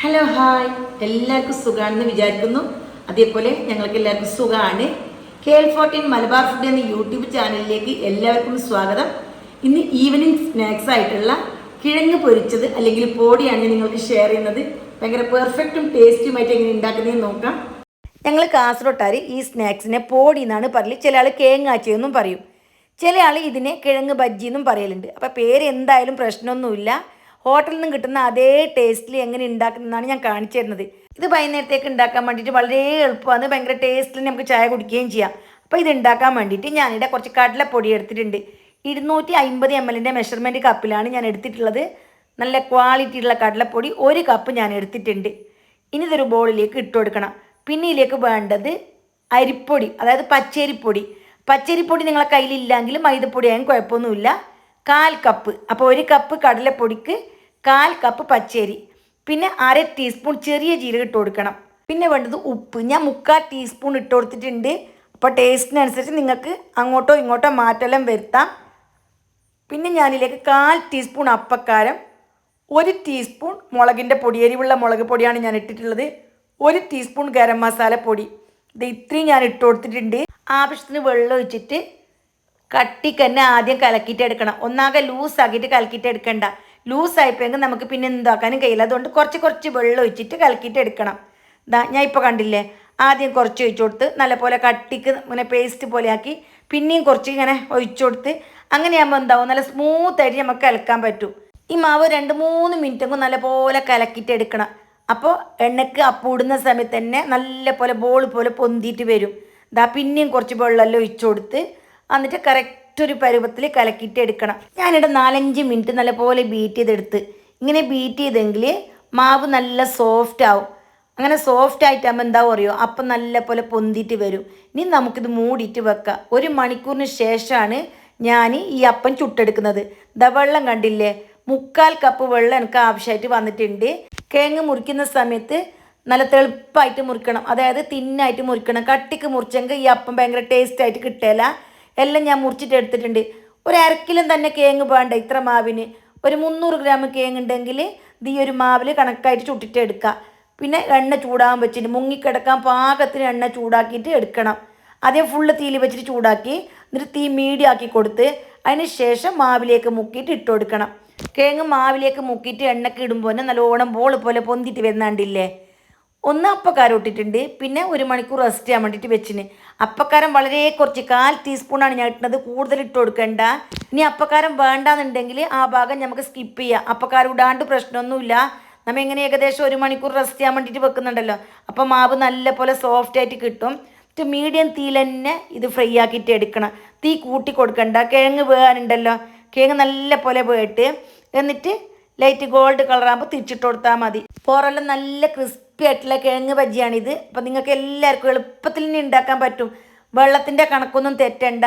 Hello hi, എല്ലാവർക്കും സുഖമാണെന്ന് വിചാരിക്കുന്നു. അതേപോലെ ഞങ്ങൾക്ക് എല്ലാവർക്കും സുഖമാണ്. KL14 മലബാർ ഫുഡ് എന്ന യൂട്യൂബ് ചാനലിലേക്ക് എല്ലാവർക്കും സ്വാഗതം. ഇന്ന് ഈവനിങ് സ്നാക്സ് ആയിട്ടുള്ള കിഴങ്ങ് പൊരിച്ചത് അല്ലെങ്കിൽ പോടിയാണ് നിങ്ങൾക്ക് ഷെയർ ചെയ്യുന്നത്. ഭയങ്കര പെർഫെക്റ്റും ടേസ്റ്റുമായിട്ട് എങ്ങനെ ഉണ്ടാക്കുന്നതെന്ന് നോക്കാം. ഞങ്ങൾ കാസർഗോട്ടുകാർ ഈ സ്നാക്സിനെ പോടി എന്നാണ് പറയല്. ചില ആൾ കേങ്ങാച്ചിയെന്നും പറയും, ചില ആൾ ഇതിനെ കിഴങ്ങ് ബജ്ജി എന്നും പറയലുണ്ട്. അപ്പോൾ പേര് എന്തായാലും പ്രശ്നമൊന്നുമില്ല. ഹോട്ടലിൽ നിന്നും കിട്ടുന്ന അതേ ടേസ്റ്റിൽ എങ്ങനെ ഉണ്ടാക്കുന്നതാണ് ഞാൻ കാണിച്ചു തരുന്നത്. ഇത് വൈകുന്നേരത്തേക്ക് ഉണ്ടാക്കാൻ വേണ്ടിയിട്ട് വളരെ എളുപ്പമാണ്. ഭയങ്കര ടേസ്റ്റിൽ നമുക്ക് ചായ കുടിക്കുകയും ചെയ്യാം. അപ്പോൾ ഇത് ഉണ്ടാക്കാൻ വേണ്ടിയിട്ട് ഞാനിവിടെ കുറച്ച് കടലപ്പൊടി എടുത്തിട്ടുണ്ട്. 250 ml മെഷർമെൻറ്റ് കപ്പിലാണ് ഞാൻ എടുത്തിട്ടുള്ളത്. നല്ല ക്വാളിറ്റി ഉള്ള കടലപ്പൊടി 1 കപ്പ് ഞാൻ എടുത്തിട്ടുണ്ട്. ഇനി ഇതൊരു ബോളിലേക്ക് ഇട്ട് കൊടുക്കണം. പിന്നെ ഇതിലേക്ക് വേണ്ടത് അരിപ്പൊടി, അതായത് പച്ചരിപ്പൊടി. പച്ചരിപ്പൊടി നിങ്ങളെ കയ്യിലില്ലെങ്കിൽ മൈദപ്പൊടിയായും കുഴപ്പമൊന്നുമില്ല. 1/4 കപ്പ്. അപ്പോൾ 1 കപ്പ് കടലപ്പൊടിക്ക് 1/4 കപ്പ് പച്ചരി. പിന്നെ 1/2 ടീസ്പൂൺ ചെറിയ ജീരകം ഇട്ട് കൊടുക്കണം. പിന്നെ വേണ്ടത് ഉപ്പ്. ഞാൻ 3/4 ടീസ്പൂൺ ഇട്ട് കൊടുത്തിട്ടുണ്ട്. അപ്പോൾ ടേസ്റ്റിനനുസരിച്ച് നിങ്ങൾക്ക് അങ്ങോട്ടോ ഇങ്ങോട്ടോ മാറ്റെല്ലാം വരുത്താം. പിന്നെ ഞാനിതിലേക്ക് 1/4 ടീസ്പൂൺ അപ്പക്കാരം, 1 ടീസ്പൂൺ മുളകിൻ്റെ പൊടി, എരിവുള്ള മുളക് പൊടിയാണ് ഞാൻ ഇട്ടിട്ടുള്ളത്. 1 ടീസ്പൂൺ ഗരം മസാല പൊടി. ഇത് ഇത്രയും ഞാൻ ഇട്ട് കൊടുത്തിട്ടുണ്ട്. ആവശ്യത്തിന് വെള്ളം ഒഴിച്ചിട്ട് കട്ടിക്ക് തന്നെ ആദ്യം കലക്കിയിട്ട് എടുക്കണം. ഒന്നാകെ ലൂസാക്കിയിട്ട് കലക്കിയിട്ട് എടുക്കണ്ട. ലൂസായിപ്പോയെങ്കിൽ നമുക്ക് പിന്നെ എന്താക്കാനും കഴിയില്ല. അതുകൊണ്ട് കുറച്ച് വെള്ളം ഒഴിച്ചിട്ട് കലക്കിയിട്ട് എടുക്കണം. ഞാൻ ഇപ്പോൾ കണ്ടില്ലേ, ആദ്യം കുറച്ച് ഒഴിച്ചു കൊടുത്ത് നല്ലപോലെ കട്ടിക്ക് ഇങ്ങനെ പേസ്റ്റ് പോലെ ആക്കി, പിന്നെയും കുറച്ച് ഇങ്ങനെ ഒഴിച്ചു കൊടുത്ത്, അങ്ങനെയാകുമ്പോൾ എന്താവും, നല്ല സ്മൂത്തായിട്ട് നമുക്ക് കലക്കാൻ പറ്റും. ഈ മാവ് 2-3 മിനിറ്റെങ്കിലും നല്ലപോലെ കലക്കിയിട്ട് എടുക്കണം. അപ്പോൾ എണ്ണയ്ക്ക് അപ്പൂടുന്ന സമയത്ത് തന്നെ നല്ലപോലെ ബോൾ പോലെ പൊന്തിയിട്ട് വരും. പിന്നെയും കുറച്ച് വെള്ളമെല്ലാം ഒഴിച്ചു കൊടുത്ത് എന്നിട്ട് കറക്റ്റ് ഒരു പരുവത്തിൽ കലക്കിയിട്ട് എടുക്കണം. ഞാനിവിടെ 4-5 മിനിറ്റ് നല്ലപോലെ ബീറ്റ് ചെയ്തെടുത്ത്. ഇങ്ങനെ ബീറ്റ് ചെയ്തെങ്കിൽ മാവ് നല്ല സോഫ്റ്റ് ആവും. അങ്ങനെ സോഫ്റ്റ് ആയിട്ടാകുമ്പോൾ എന്താവും അറിയോ, അപ്പം നല്ലപോലെ പൊന്തിയിട്ട് വരും. ഇനി നമുക്കിത് മൂടിയിട്ട് വെക്കാം. 1 മണിക്കൂറിന് ശേഷമാണ് ഞാൻ ഈ അപ്പം ചുട്ടെടുക്കുന്നത്. വെള്ളം കണ്ടില്ലേ, 3/4 കപ്പ് വെള്ളം എനിക്ക് ആവശ്യമായിട്ട് വന്നിട്ടുണ്ട്. കിഴങ്ങ് മുറിക്കുന്ന സമയത്ത് നല്ല തെളുപ്പായിട്ട് മുറിക്കണം, അതായത് തിന്നായിട്ട് മുറിക്കണം. കട്ടിക്ക് മുറിച്ചെങ്കിൽ ഈ അപ്പം ഭയങ്കര ടേസ്റ്റായിട്ട് കിട്ടില്ല. എല്ലാം ഞാൻ മുറിച്ചിട്ട് എടുത്തിട്ടുണ്ട്. 1/2 കിലോ തന്നെ കിഴങ്ങ് വേണ്ട ഇത്ര മാവിന്. ഒരു 300 ഗ്രാം കിഴങ്ങ് ഉണ്ടെങ്കിൽ ഇത് ഈ ഒരു മാവിൽ കണക്കായിട്ട് ചുട്ടിട്ട് എടുക്കുക. പിന്നെ എണ്ണ ചൂടാകാൻ വെച്ചിട്ട് മുങ്ങിക്കിടക്കാൻ പാകത്തിന് എണ്ണ ചൂടാക്കിയിട്ട് എടുക്കണം. ആദ്യം ഫുള്ള് തീയിൽ വെച്ചിട്ട് ചൂടാക്കി, എന്നിട്ട് തീ മീഡിയം ആക്കി കൊടുത്ത് അതിന് ശേഷം മാവിലേക്ക് മുക്കിയിട്ട് ഇട്ട് കൊടുക്കണം. കിഴങ്ങ് മാവിലേക്ക് മുക്കിയിട്ട് എണ്ണയ്ക്ക് ഇടുമ്പോൾ തന്നെ നല്ലോണം ബോൾ പോലെ പൊന്തിയിട്ട് വരുന്നുണ്ടില്ലേ. 1 അപ്പക്കാരം ഇട്ടിട്ടുണ്ട്. പിന്നെ 1 മണിക്കൂർ റെസ്റ്റ് ചെയ്യാൻ വേണ്ടിയിട്ട് വെച്ചിന്. അപ്പക്കാരം വളരെ കുറച്ച് 1/4 ടീസ്പൂണാണ് ഞാൻ ഇട്ടുന്നത്, കൂടുതൽ ഇട്ട് കൊടുക്കണ്ട. ഇനി അപ്പക്കാരം വേണ്ടാന്നുണ്ടെങ്കിൽ ആ ഭാഗം നമുക്ക് സ്കിപ്പ് ചെയ്യാം. അപ്പക്കാരം ഇടാണ്ട് പ്രശ്നമൊന്നുമില്ല. നമ്മൾ ഇങ്ങനെ ഏകദേശം 1 മണിക്കൂർ റെസ്റ്റ് ചെയ്യാൻ വേണ്ടിയിട്ട് വെക്കുന്നുണ്ടല്ലോ, അപ്പോൾ മാവ് നല്ല പോലെ സോഫ്റ്റ് ആയിട്ട് കിട്ടും. മീഡിയം തീയിൽ തന്നെ ഇത് ഫ്രൈ ആക്കിയിട്ട് എടുക്കണം. തീ കൂട്ടി കൊടുക്കണ്ട. കിഴങ്ങ് വേകാനുണ്ടല്ലോ, കിഴങ്ങ് നല്ല പോലെ വേട്ട് എന്നിട്ട് ലൈറ്റ് ഗോൾഡ് കളറാകുമ്പോൾ തിരിച്ചിട്ട് കൊടുത്താൽ മതി. പുറമെല്ലാം നല്ല ക്രിസ്പി ആയിട്ടുള്ള കിഴങ്ങ് ബജ്ജിയാണിത്. അപ്പോൾ നിങ്ങൾക്ക് എല്ലാവർക്കും എളുപ്പത്തിൽ തന്നെ ഉണ്ടാക്കാൻ പറ്റും. വെള്ളത്തിൻ്റെ കണക്കൊന്നും തെറ്റണ്ട.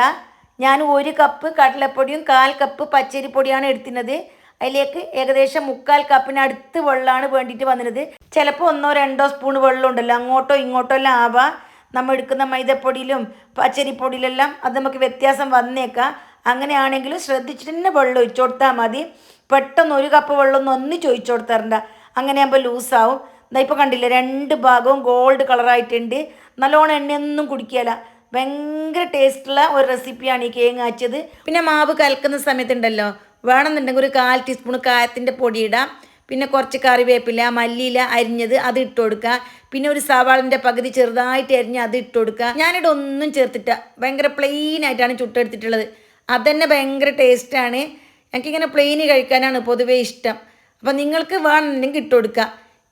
ഞാൻ 1 കപ്പ് കടലപ്പൊടിയും 1/4 കപ്പ് പച്ചരിപ്പൊടിയാണ് എടുക്കുന്നത്. അതിലേക്ക് ഏകദേശം 3/4 കപ്പിന് അടുത്ത് വെള്ളമാണ് വേണ്ടിയിട്ട് വന്നത്. ചിലപ്പോൾ 1-2 സ്പൂൺ വെള്ളം ഉണ്ടല്ലോ, അങ്ങോട്ടോ ഇങ്ങോട്ടോ എല്ലാം ആവാം. നമ്മൾ എടുക്കുന്ന മൈദപ്പൊടിയിലും പച്ചരിപ്പൊടിയിലെല്ലാം അത് നമുക്ക് വ്യത്യാസം വന്നേക്കാം. അങ്ങനെയാണെങ്കിലും ശ്രദ്ധിച്ചിട്ട് തന്നെ വെള്ളം ഒഴിച്ചു കൊടുത്താൽ മതി. പെട്ടെന്ന് 1 കപ്പ് വെള്ളം ഒന്നിച്ച് ഒഴിച്ചു കൊടുത്താറുണ്ട്. അങ്ങനെ ആകുമ്പോൾ ലൂസാവും. ഇപ്പോൾ കണ്ടില്ലേ, 2 ഭാഗവും ഗോൾഡ് കളറായിട്ടുണ്ട്. നല്ലോണം എണ്ണയൊന്നും കുടിക്കുകയില്ല. ഭയങ്കര ടേസ്റ്റുള്ള ഒരു റെസിപ്പിയാണ് ഈ കേങ്ങാച്ചത്. പിന്നെ മാവ് കലക്കുന്ന സമയത്തുണ്ടല്ലോ, വേണമെന്നുണ്ടെങ്കിൽ ഒരു 1/4 ടീസ്പൂൺ കായത്തിൻ്റെ പൊടി ഇടാം. പിന്നെ കുറച്ച് കറിവേപ്പില, മല്ലിയില അരിഞ്ഞത് അത് ഇട്ട് കൊടുക്കുക. പിന്നെ ഒരു സവാളിൻ്റെ പകുതി ചെറുതായിട്ട് അരിഞ്ഞ് അത് ഇട്ട് കൊടുക്കുക. ഞാനിവിടെ ഒന്നും ചേർത്തിട്ട ഭയങ്കര പ്ലെയിൻ ആയിട്ടാണ് ചുട്ടെടുത്തിട്ടുള്ളത്. അതന്നെ ഭയങ്കര ടേസ്റ്റാണ്. എനിക്കിങ്ങനെ പ്ലെയിന് കഴിക്കാനാണ് പൊതുവേ ഇഷ്ടം. അപ്പോൾ നിങ്ങൾക്ക് വേണമെന്നുണ്ടെങ്കിൽ ഇട്ട് കൊടുക്കുക.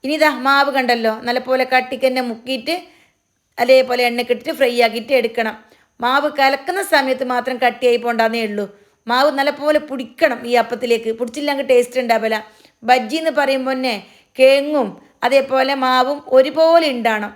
ഇനി ഇതാ മാവ് കണ്ടല്ലോ, നല്ലപോലെ കട്ടിക്ക് തന്നെ മുക്കിയിട്ട് അതേപോലെ എണ്ണയ്ക്ക് ഇട്ടിട്ട് ഫ്രൈ ആക്കിയിട്ട് എടുക്കണം. മാവ് കലക്കുന്ന സമയത്ത് മാത്രം കട്ടിയായി പോണ്ടാന്നേ ഉള്ളൂ. മാവ് നല്ലപോലെ പിടിക്കണം ഈ അപ്പത്തിലേക്ക്. പിടിച്ചില്ലെങ്കിൽ ടേസ്റ്റ് ഉണ്ടാവില്ല. ബജ്ജി എന്ന് പറയുമ്പോൾ തന്നെ കിഴങ്ങും അതേപോലെ മാവും ഒരുപോലെ ഉണ്ടാകണം.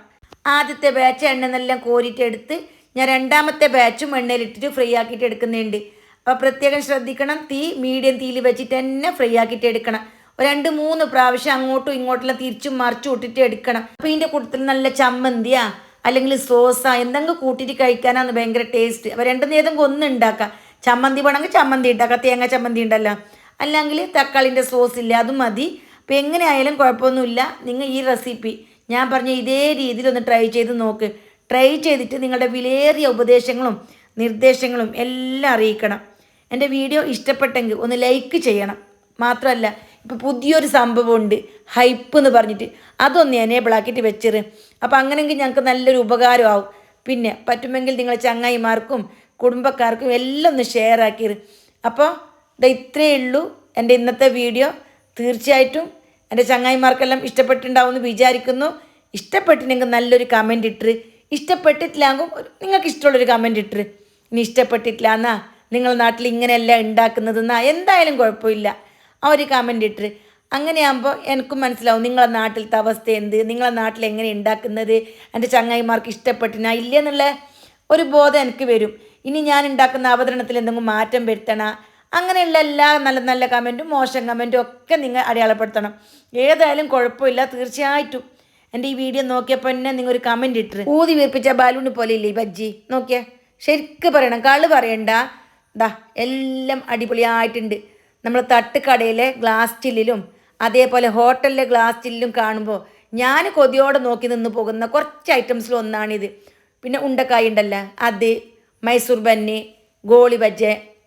ആദ്യത്തെ ബാച്ച് എണ്ണയെല്ലാം കോരിയിട്ട് എടുത്ത് ഞാൻ 2ാമത്തെ ബാച്ചും എണ്ണയിലിട്ടിട്ട് ഫ്രൈ ആക്കിയിട്ട് എടുക്കുന്നുണ്ട്. അപ്പോൾ പ്രത്യേകം ശ്രദ്ധിക്കണം, തീ മീഡിയം തീയിൽ വെച്ചിട്ട് തന്നെ ഫ്രൈ ആക്കിയിട്ട് എടുക്കണം. 2-3 പ്രാവശ്യം അങ്ങോട്ടും ഇങ്ങോട്ടെല്ലാം തിരിച്ചും മറിച്ചും ഇട്ടിട്ട് എടുക്കണം. അപ്പോൾ ഇതിൻ്റെ കൂട്ടത്തിൽ നല്ല ചമ്മന്തിയാ അല്ലെങ്കിൽ സോസാ എന്തെങ്കിലും കൂട്ടിയിട്ട് കഴിക്കാനാണ് ഭയങ്കര ടേസ്റ്റ്. അപ്പോൾ 2 ഏതെങ്കിലും ഒന്ന് ഉണ്ടാക്കാം. ചമ്മന്തി വേണമെങ്കിൽ ചമ്മന്തി ഉണ്ടാക്കാം, തേങ്ങ ചമ്മന്തി ഉണ്ടല്ലോ. അല്ലെങ്കിൽ തക്കാളിൻ്റെ സോസ് ഇല്ല അതും മതി. അപ്പോൾ എങ്ങനെ ആയാലും കുഴപ്പമൊന്നുമില്ല. നിങ്ങൾ ഈ റെസിപ്പി ഞാൻ പറഞ്ഞ ഇതേ രീതിയിൽ ഒന്ന് ട്രൈ ചെയ്ത് നോക്ക്. ട്രൈ ചെയ്തിട്ട് നിങ്ങളുടെ വിലയേറിയ ഉപദേശങ്ങളും നിർദ്ദേശങ്ങളും എല്ലാം അറിയിക്കണം. എൻ്റെ വീഡിയോ ഇഷ്ടപ്പെട്ടെങ്കിൽ ഒന്ന് ലൈക്ക് ചെയ്യണം. മാത്രമല്ല ഇപ്പോൾ പുതിയൊരു സംഭവമുണ്ട് ഹൈപ്പ് എന്ന് പറഞ്ഞിട്ട്, അതൊന്ന് എനേബിൾ ആക്കിയിട്ട് വെച്ചിറ്. അപ്പോൾ അങ്ങനെയെങ്കിൽ ഞങ്ങൾക്ക് നല്ലൊരു ഉപകാരമാവും. പിന്നെ പറ്റുമെങ്കിൽ നിങ്ങൾ ചങ്ങായിമാർക്കും കുടുംബക്കാർക്കും എല്ലാം ഒന്ന് ഷെയർ ആക്കിയത്. അപ്പോൾ ഇത്രയേ ഉള്ളൂ എൻ്റെ ഇന്നത്തെ വീഡിയോ. തീർച്ചയായിട്ടും എൻ്റെ ചങ്ങായിമാർക്കെല്ലാം ഇഷ്ടപ്പെട്ടിട്ടുണ്ടാവുമെന്ന് വിചാരിക്കുന്നു. ഇഷ്ടപ്പെട്ടിട്ടുണ്ടെങ്കിൽ നല്ലൊരു കമൻറ്റ് ഇട്ട്, ഇഷ്ടപ്പെട്ടിട്ടില്ലെങ്കിൽ നിങ്ങൾക്ക് ഇഷ്ടമുള്ളൊരു കമൻറ്റ് ഇട്ട്. ഇനി ഇഷ്ടപ്പെട്ടിട്ടില്ല എന്നാ നിങ്ങളുടെ നാട്ടിൽ ഇങ്ങനെയല്ല ഉണ്ടാക്കുന്നതെന്നാ എന്തായാലും കുഴപ്പമില്ല, ആ ഒരു കമൻറ്റ് ഇട്ട്. അങ്ങനെയാകുമ്പോൾ എനിക്കും മനസ്സിലാവും നിങ്ങളുടെ നാട്ടിലത്തെ അവസ്ഥ എന്ത്, നിങ്ങളുടെ നാട്ടിൽ എങ്ങനെ ഉണ്ടാക്കുന്നത്, എൻ്റെ ചങ്ങായിമാർക്ക് ഇഷ്ടപ്പെട്ടിനാ ഇല്ലെന്നുള്ള ഒരു ബോധം എനിക്ക് വരും. ഇനി ഞാൻ ഉണ്ടാക്കുന്ന അവതരണത്തിൽ എന്തെങ്കിലും മാറ്റം വരുത്തണം, അങ്ങനെയുള്ള എല്ലാ നല്ല നല്ല കമൻറ്റും മോശം കമൻറ്റും ഒക്കെ നിങ്ങൾ അടയാളപ്പെടുത്തണം. ഏതായാലും കുഴപ്പമില്ല. തീർച്ചയായിട്ടും എൻ്റെ ഈ വീഡിയോ നോക്കിയപ്പോൾ തന്നെ നിങ്ങൾ ഒരു കമൻറ്റ് ഇട്ട്. ഊതി വീർപ്പിച്ച ബാലൂണ് പോലെ ഇല്ലേ ഈ ബജ്ജി, നോക്കിയേ. ശരിക്ക് പറയണം, കള്ള് പറയണ്ട. എല്ലാം അടിപൊളിയായിട്ടുണ്ട്. നമ്മൾ തട്ടുകടയിലെ ഗ്ലാസ് ചില്ലിലും അതേപോലെ ഹോട്ടലിലെ ഗ്ലാസ് ചില്ലിലും കാണുമ്പോൾ ഞാൻ കൊതിയോടെ നോക്കി നിന്ന് പോകുന്ന കുറച്ച് ഐറ്റംസിൽ ഒന്നാണിത്. പിന്നെ ഉണ്ടക്കായ ഉണ്ടല്ലോ, അത്, മൈസൂർ ബന്ന്, ഗോളി ബജ്ജ,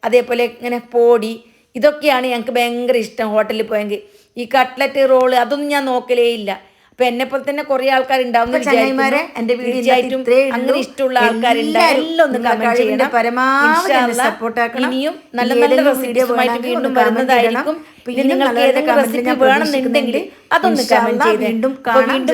അതേപോലെ ഇങ്ങനെ പോടി, ഇതൊക്കെയാണ് ഞങ്ങൾക്ക് ഭയങ്കര ഇഷ്ടം ഹോട്ടലിൽ പോയെങ്കിൽ. ഈ കട്ട്ലറ്റ് റോള് അതൊന്നും ഞാൻ നോക്കലേ ഇല്ല. അപ്പം എന്നെപ്പോലെ തന്നെ കുറേ ആൾക്കാരുണ്ടാവും. എൻ്റെ വീഡിയോയായിട്ടും അങ്ങനെ ഇഷ്ടമുള്ള ആൾക്കാരുണ്ടാവും. ഇനിയും നല്ല നല്ല റെസിപ്പിയുമായിട്ട് വീണ്ടും വരുന്നതായിരിക്കും. പിന്നെ നിങ്ങൾക്ക് ഏതെങ്കിലും റെസിപ്പി വേണമെന്നുണ്ടെങ്കിൽ അതൊന്ന് കമന്റ് ചെയ്ത് വീണ്ടും കാണാം.